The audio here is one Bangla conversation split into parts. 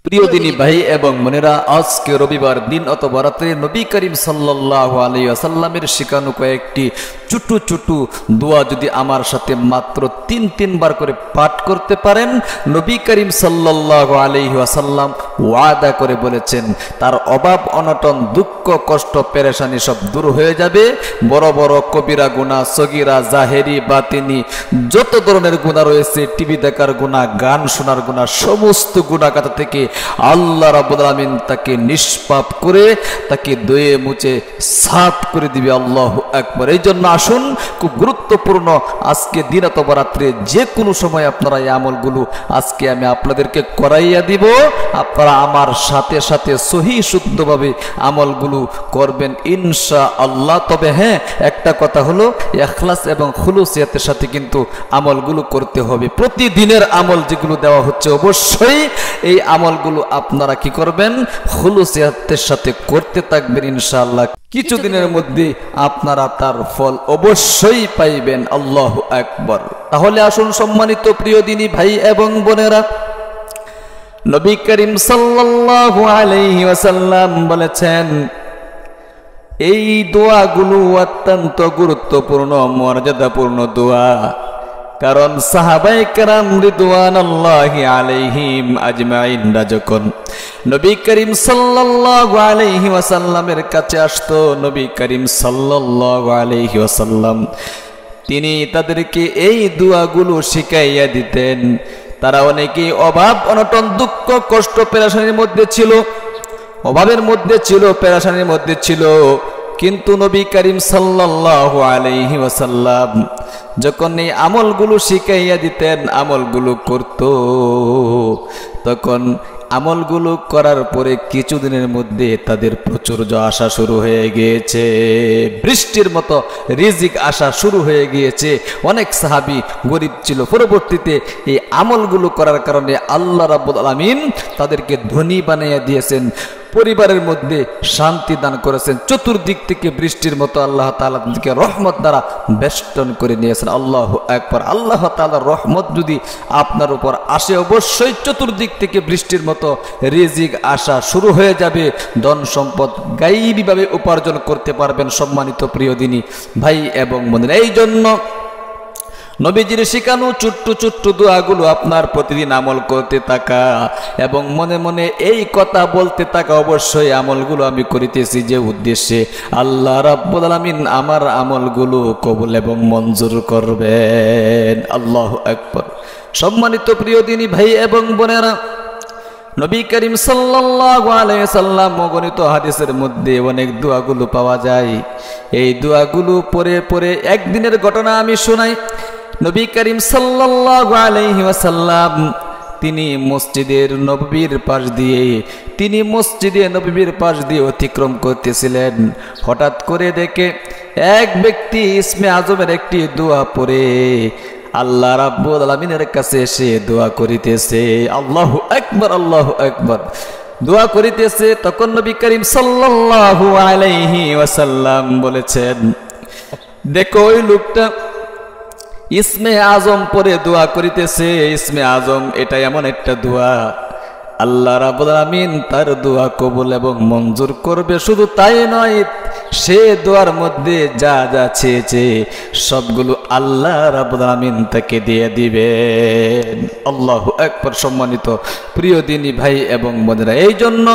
প্রিয় দিনী ভাই এবং বোনেরা, আজকে রবিবার দিন অথবা রাতে নবী করিম সাল্লাল্লাহু আলাইহি ওয়াসাল্লামের শেখানো কয়েকটি ছোট্ট ছোট্ট দোয়া যদি আমার সাথে মাত্র তিন বার করে পাঠ করতে পারেন, নবী করিম সাল্লাল্লাহু আলাইহি ওয়াসাল্লাম ওয়াদা করে বলেছেন তার অভাব অনটন দুঃখ কষ্ট পেরেশানি সব দূর হয়ে যাবে। বড় বড় কবিরা গুনাহ, সগীরা জাহেরি বাতিনি যত ধরনের গুনাহ রয়েছে, টিভি দেখার গুনাহ, গান শোনার গুনাহ, সমস্ত গুনাহগাতা থেকে আল্লাহ রাব্বুল আলামিন তাকে নিষ্পাপ করে তাকে ধুয়ে মুছে সাফ করে দিবে। আল্লাহু আকবার। এই জন্য আসুন, খুব গুরুত্বপূর্ণ আজকে দিন অথবা রাত্রে যে কোনো সময় আপনারা এই আমলগুলো আজকে আমি আপনাদেরকে করাইয়া দিব। আপনারা আমার সাথে সাথে সহি শুদ্ধভাবে আমলগুলো করবেন ইনশাআল্লাহ। তবে হ্যাঁ, একটা কথা হলো, ইখলাস এবং খুলুসিয়াতের সাথে কিন্তু আমলগুলো করতে হবে। প্রতিদিনের আমল যেগুলো দেওয়া হচ্ছে, অবশ্যই এই আমলগুলো আপনারা কি করবেন, খুলুসিয়াতের সাথে করতে থাকবেন ইনশাআল্লাহ। কিছুদিনের মধ্যে আপনারা তার ফল অবশ্যই পাইবেন। আল্লাহু আকবার। তাহলে আসুন সম্মানিত প্রিয় দিনী ভাই এবং বোনেরা, নবী করিম সাল্লাল্লাহু আলাইহি ওয়াসাল্লাম বলেছেন এই দোয়াগুলো অত্যন্ত গুরুত্বপূর্ণ, মর্যাদাপূর্ণ দোয়া। কারণ সাহাবায়ে কেরাম রিদওয়ানুল্লাহি আলাইহিম আজমাইনরা যখন নবী করিম সাল্লাল্লাহু আলাইহি ওয়াসাল্লামের কাছে আসতো, নবী করিম সাল্লাল্লাহু আলাইহি ওয়াসাল্লাম তিনি তাদেরকে এই দোয়াগুলো শিখাইয়া দিতেন। তারা অনেকেই অভাব অনটন দুঃখ কষ্ট পেরেশানির মধ্যে ছিল, অভাবের মধ্যে ছিল, পেরেশানির মধ্যে ছিল। কিন্তু নবী করিম সাল্লাল্লাহু আলাইহি ওয়াসাল্লাম যখন এই আমলগুলো শিখাইয়া দিতেন, আমলগুলো করত, তখন আমলগুলো করার পরে কিছুদিনের মধ্যে তাদের প্রচুর্য আসা শুরু হয়ে গিয়েছে, বৃষ্টির মতো রিজিক আসা শুরু হয়ে গিয়েছে। অনেক সাহাবী গরিব ছিল, পরবর্তীতে এই আমলগুলো করার কারণে আল্লাহ রাব্বুল আলামিন তাদেরকে ধনী বানাইয়া দিয়েছেন, পরিবারের মধ্যে শান্তি দান করেছেন, চতুর্দিক থেকে বৃষ্টির মতো আল্লাহ তাআলা তাদেরকে রহমত দ্বারা বেষ্টন করে নিয়েছেন। আল্লাহু আকবার। আল্লাহ তাআলার রহমত যদি আপনার উপর আসে, অবশ্যই চতুর্দিক থেকে বৃষ্টির মতো রিজিক আসা শুরু হয়ে যাবে, ধন সম্পদ গায়বীভাবে উপার্জন করতে পারবেন। সম্মানিত প্রিয় দিনী ভাই এবং বোনেরা, এই জন্য নবীজির শিখানো ছোট্ট ছোট্ট দোয়াগুলো আপনার প্রতিদিন আমল করতে থাকা এবং মনে মনে এই কথা বলতে থাকা, অবশ্যই আমলগুলো আমি করিতেছি যে উদ্দেশ্যে আল্লাহ রাব্বুল আলামিন আমার আমলগুলো কবুল এবং মঞ্জুর করবেন। আল্লাহু আকবার। সম্মানিত প্রিয় দিনী ভাই এবং বোনেরা, নবী করিম সাল্লাল্লাহু আলাইহি সাল্লাম অগণিত হাদিসের মধ্যে অনেক দোয়াগুলো পাওয়া যায়। এই দোয়াগুলো পরে পরে একদিনের ঘটনা আমি শোনাই। নবী করিম সাল্লাল্লাহু আলাইহি ওয়াসাল্লাম তিনি মসজিদে নববীর পাশ দিয়ে অতিক্রম করতেছিলেন। হঠাৎ করে দেখে এক ব্যক্তি ইসমে আজমের একটি দোয়া পড়ে আল্লাহ রাব্বুল আলামিনের কাছে এসে দোয়া করিতেছে। আল্লাহু আকবার, আল্লাহু আকবার। দোয়া করিতেছে, তখন নবী করিম সাল্লাল্লাহু আলাইহি ওয়াসাল্লাম বলেছেন, দেখো ওই লোকটা ইসমে আজম পড়ে দোয়া করিতেছে। ইসমে আজম এটা এমন একটা দোয়া, আল্লাহ রাব্বুল আলামিন তার দোয়া কবুল এবং মঞ্জুর করবে। শুধু তাই নয়, সে দোয়ার মধ্যে যা যা চেয়েছে সবগুলো আল্লাহ রাব্বুল আলামিন তাকে দিয়ে দিবেন। আল্লাহু আকবার। সম্মানিত প্রিয় দিনী ভাই এবং বোনেরা, এই জন্য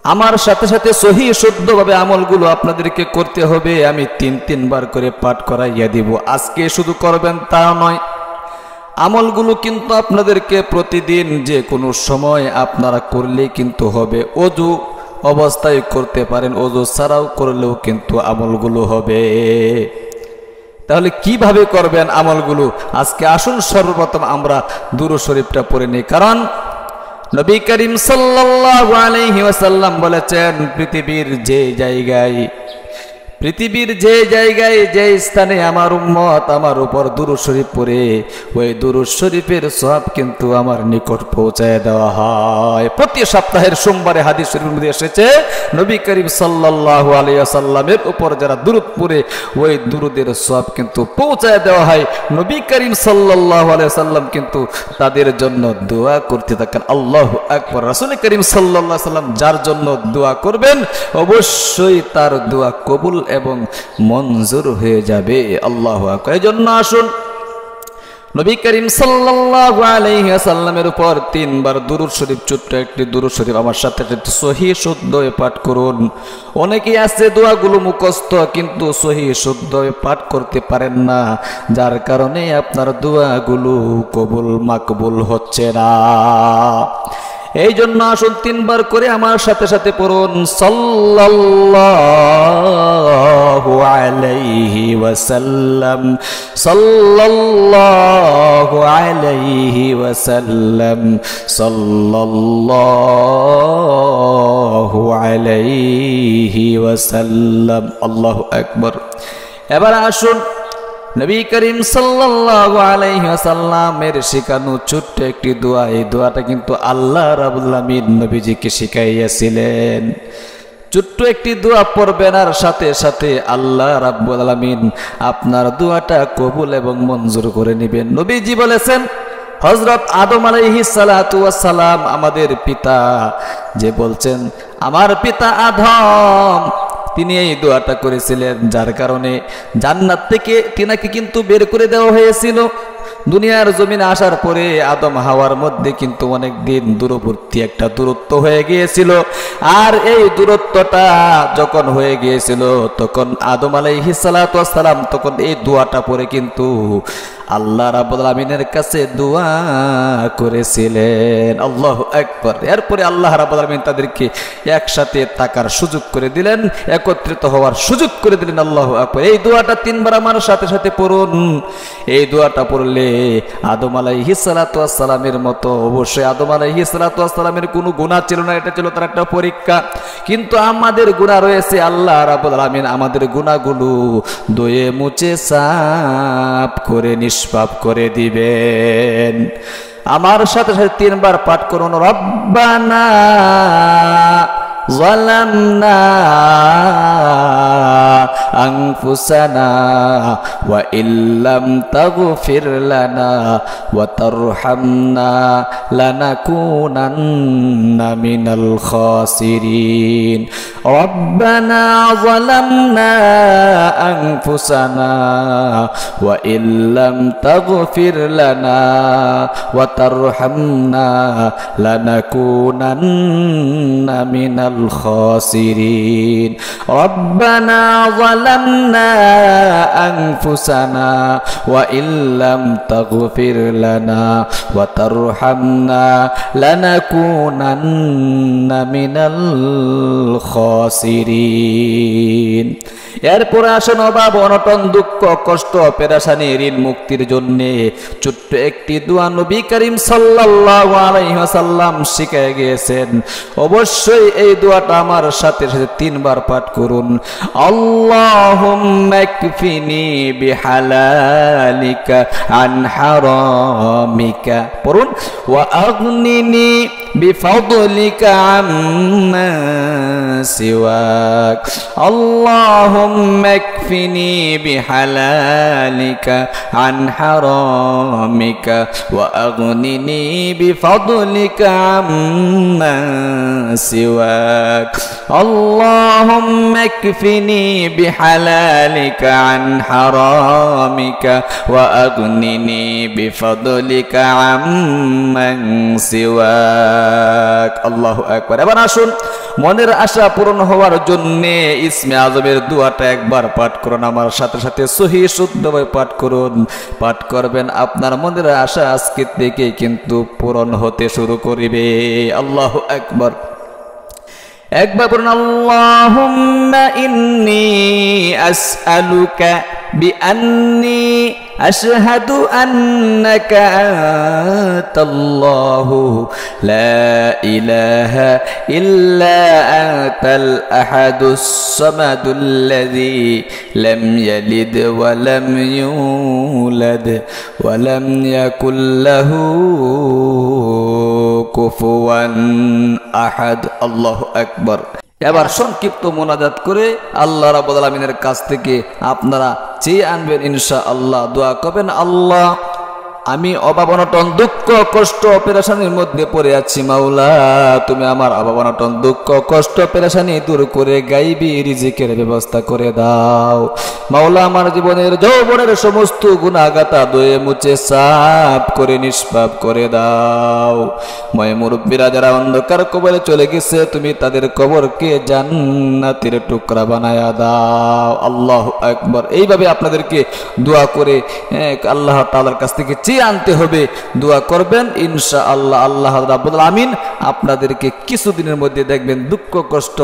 আমার সাথে সাথে সহি শুদ্ধভাবে আমলগুলো আপনাদেরকে করতে হবে। আমি তিনবার করে পাঠ করাইয়া দিব। আজকে শুধু করবেন তা নয়, আমলগুলো কিন্তু আপনাদেরকে প্রতিদিন যে কোনো সময় আপনারা করলেই কিন্তু হবে। অজু অবস্থায় করতে পারেন, অজু ছাড়াও করলেও কিন্তু আমলগুলো হবে। তাহলে কিভাবে করবেন আমলগুলো? আজকে আসুন সর্বপ্রথম আমরা দুরূদ শরীফটা পড়ে নিই। কারণ নবী করিম সাল্লাল্লাহু আলাইহি ওয়াসাল্লাম বলেছেন, পৃথিবীর যে জায়গায় পৃথিবীর যে জায়গায় যে স্থানে আমার উম্মত আমার উপর দুরূদ শরীফ পড়ে ওই দুরূদ শরীফের সওয়াব কিন্তু আমার নিকট পৌঁছায় দেওয়া হয়। প্রতি সপ্তাহের সোমবারে হাদিস শরীফের মধ্যে এসেছে নবী করিম সাল্লাল্লাহু আলাইহি ওয়াসাল্লামের উপর যারা দুরূদ পড়ে ওই দুরূদের সওয়াব কিন্তু পৌঁছায় দেওয়া হয়। নবী করিম সাল্লাল্লাহু আলাইহি ওয়াসাল্লাম কিন্তু তাদের জন্য দোয়া করতে থাকেন। আল্লাহু আকবার। রাসূল করিম সাল্লাল্লাহু আলাইহি ওয়াসাল্লাম যার জন্য দোয়া করবেন অবশ্যই তার দোয়া কবুল এবং মঞ্জুর হয়ে যাবে। আল্লাহু আকবার। এজন্য আসুন নবী করিম সাল্লাল্লাহু আলাইহি ওয়াসাল্লামের উপর 3 বার দুরূদ শরীফ, ছোট্ট একটি দুরূদ শরীফ আমার সাথে সহিহ শুদ্ধভাবে পাঠ করুন। অনেকেই আছে দোয়াগুলো মুখস্থ কিন্তু সহিহ শুদ্ধভাবে পাঠ করতে পারেন না, যার কারণে আপনার দোয়াগুলো কবুল মাকবুল হচ্ছে না। এই জন্য আসুন 3 বার করে আমার সাথে সাথে পড়ুন সাল্লাল্লাহু আলাইহি ওয়াসাল্লাম, সাল্লাল্লাহু আলাইহি ওয়াসাল্লাম, সাল্লাল্লাহু আলাইহি ওয়াসাল্লাম। আল্লাহু আকবার। এবার আসুন নবী করিম সাল্লাল্লাহু আলাইহি ওয়াসাল্লামের শেখানো ছোট্ট একটি দোয়া, এই দোয়াটা কিন্তু আল্লাহ রাব্বুল আলামিন নবীজিকে শিখাইয়াছিলেন। ছোট্ট একটি দোয়া পড়বেন আর সাথে সাথে আল্লাহ রাব্বুল আলামিন আপনার দোয়াটা কবুল এবং মঞ্জুর করে নেবেন। নবীজি বলেছেন, হযরত আদম আলাইহিস সালাতু ওয়াস সালাম আমাদের পিতা, যে বলছেন আমার পিতা আদম, তিনি এই দোয়াটা করেছিলেন, যার কারণে জান্নাত থেকে তিনাকে কিন্তু বের করে দেওয়া হয়েছিল। দুনিয়ার জমিনে আসার পরে আদম হাওয়ার মধ্যে কিন্তু অনেক দিন দূরবর্তী একটা দূরত্ব হয়ে গিয়েছিল। আর এই দূরত্বটা যখন হয়ে গিয়েছিল তখন আদম আলাইহিস সালাতু ওয়াস সালাম তখন এই দোয়াটা পড়ে কিন্তু আল্লাহ রাব্বুল আলামিনের কাছে দোয়া করেছিলেন। আল্লাহু আকবার। এরপরে আল্লাহ রাব্বুল আলামিন তাদেরকে একসাথে থাকার সুযোগ করে দিলেন, একত্রিত হওয়ার সুযোগ করে দিলেন। আল্লাহু আকবার। এই দোয়াটা 3 বার আমার সাথে সাথে পড়ুন। এই দোয়াটা পড়লে আদম আলাইহিস সালাতু ওয়াস সালামের মতো, অবশ্যই আদম আলাইহিস সালাতু ওয়াস সালামের কোনো গুনাহ ছিল না, এটা ছিল তার একটা পরীক্ষা। কিন্তু আমাদের গুনাহ রয়েছে, আল্লাহ রাব্বুল আলামিন আমাদের গুনাহগুলো ধুয়ে মুছে সাফ করে নিষ্পাপ করে দিবেন। আমার সাথে সাথে 3 বার পাঠ করুন, রব্বানা যালামনা আনফুসানা ওয়া ইল্লাম তাগফির লানা ওয়া তারহামনা লানাকুনান্না মিনাল খাসিরিন। রব্বানা যালামনা আনফুসানা ওয়া ইল্লাম তাগফির লানা ওয়া তারহামনা লানাকুনান্না মিনাল الخاسرين ربنا ظلمنا أنفسنا وإن لم تغفر لنا وترحمنا لنكونن من الخاسرين। এরপরে আসেন অভাব অনটন দুঃখ কষ্ট পেরেশানি ঋণ মুক্তির জন্য ছোট্ট একটি দোয়া নবী করিম সাল্লাল্লাহু আলাইহি ওয়াসাল্লাম শিখিয়ে গিয়েছেন। অবশ্যই এই দোয়াটা আমার সাথে সাথে 3 বার পাঠ করুন, আল্লাহুম্মা কফিনি বিহালালিকা আন হারামিকা, পড়ুন, ওয়া আগনিনি বিফাদলিকা আম্মা সিওয়াক, আল্লাহুম্মা কফিনি বিহালালিকা আন হারামিকা ওয়া আগনিনি বিফাদলিকা আম্মা সিওয়াক, আল্লাহুম্মা কফিনি বিহালালিকা আন হারামিকা ওয়া আগনিনি বিফাদলিকা আম্মা সিওয়াক। আল্লাহু আকবার। এবার আসুন মনের আশা পূরণ হওয়ার জন্য ইসমে আজমের দোয়াটা একবার পাঠ করুন, আমার সাথে সাথে সহিহ শুদ্ধভাবে পাঠ করুন। পাঠ করবেন, আপনার মনের আশা আজকে থেকে কিন্তু পূরণ হতে শুরু করিবে। আল্লাহু আকবার। একবার বলুন, আল্লাহুম্মা ইন্নী আসআলুকা বিআন্নী আশহাদু আন্নাকা আনতাল্লাহু লা ইলাহা ইল্লা আনতাল আহাদুস সামাদুল্লাযী লাম ইয়ালিদ ওয়া লাম ইউলাদ ওয়া লাম ইয়াকুল লাহু কুফুয়ান আহাদ। আল্লাহু আকবার। এবার সংক্ষিপ্ত মোনাজাত করে আল্লাহ রাব্বুল আলামিনের কাছ থেকে আপনারা চেয়ে আনবেন ইনশাআল্লাহ। দোয়া করবেন, আল্লাহ আমি অভাব অনটন দুঃখ কষ্ট পেরেশানির মধ্যে পড়ে আছি, মাওলা তুমি আমার অভাব অনটন দুঃখ কষ্ট পেরেশানি দূর করে গাইবি রিজিকের ব্যবস্থা করে দাও। মাওলা আমার জীবনের যৌবনের সমস্ত গুনাহগাতা ধুয়ে মুছে সাফ করে নিষ্পাপ করে দাও। ময় মুরব্বীরা যারা অন্ধকার কবরে চলে গেছে তুমি তাদের কবরকে জান্নাতের টুকরা বানায়া দাও। আল্লাহু আকবার। এইভাবে আপনাদেরকে দোয়া করে আল্লাহ তাআলার কাছ থেকে আনতে হবে, দোয়া করবেন ইনশাআল্লাহ। আল্লাহ রাব্বুল আমিন আপনাদেরকে কিছুদিনের মধ্যে দেখবেন দুঃখ কষ্ট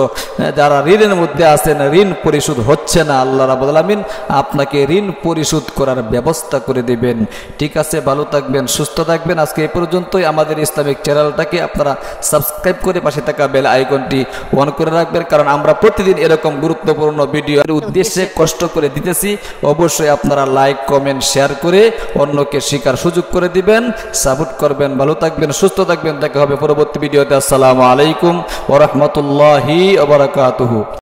যারা ঋণের মধ্যে আছেন, ঋণ পরিশোধ হচ্ছে না, আল্লাহ রাব্বুল আমিন আপনাকে ঋণ পরিশোধ করার ব্যবস্থা করে দেবেন। ঠিক আছে, ভালো থাকবেন, সুস্থ থাকবেন। আজকে এই পর্যন্তই। আমাদের ইসলামিক চ্যানেলটাকে আপনারা সাবস্ক্রাইব করে পাশে থাকা বেল আইকনটি অন করে রাখবেন, কারণ আমরা প্রতিদিন এরকম গুরুত্বপূর্ণ ভিডিওর উদ্দেশ্যে কষ্ট করে দিতেছি। অবশ্যই আপনারা লাইক কমেন্ট শেয়ার করে অন্যকে শিকার সুযোগ করে দিবেন, সাপোর্ট করবেন। ভালো থাকবেন, সুস্থ থাকবেন। দেখা হবে পরবর্তী ভিডিওতে। আসসালামু আলাইকুম ওয়া রাহমাতুল্লাহি ওয়া বারাকাতুহু।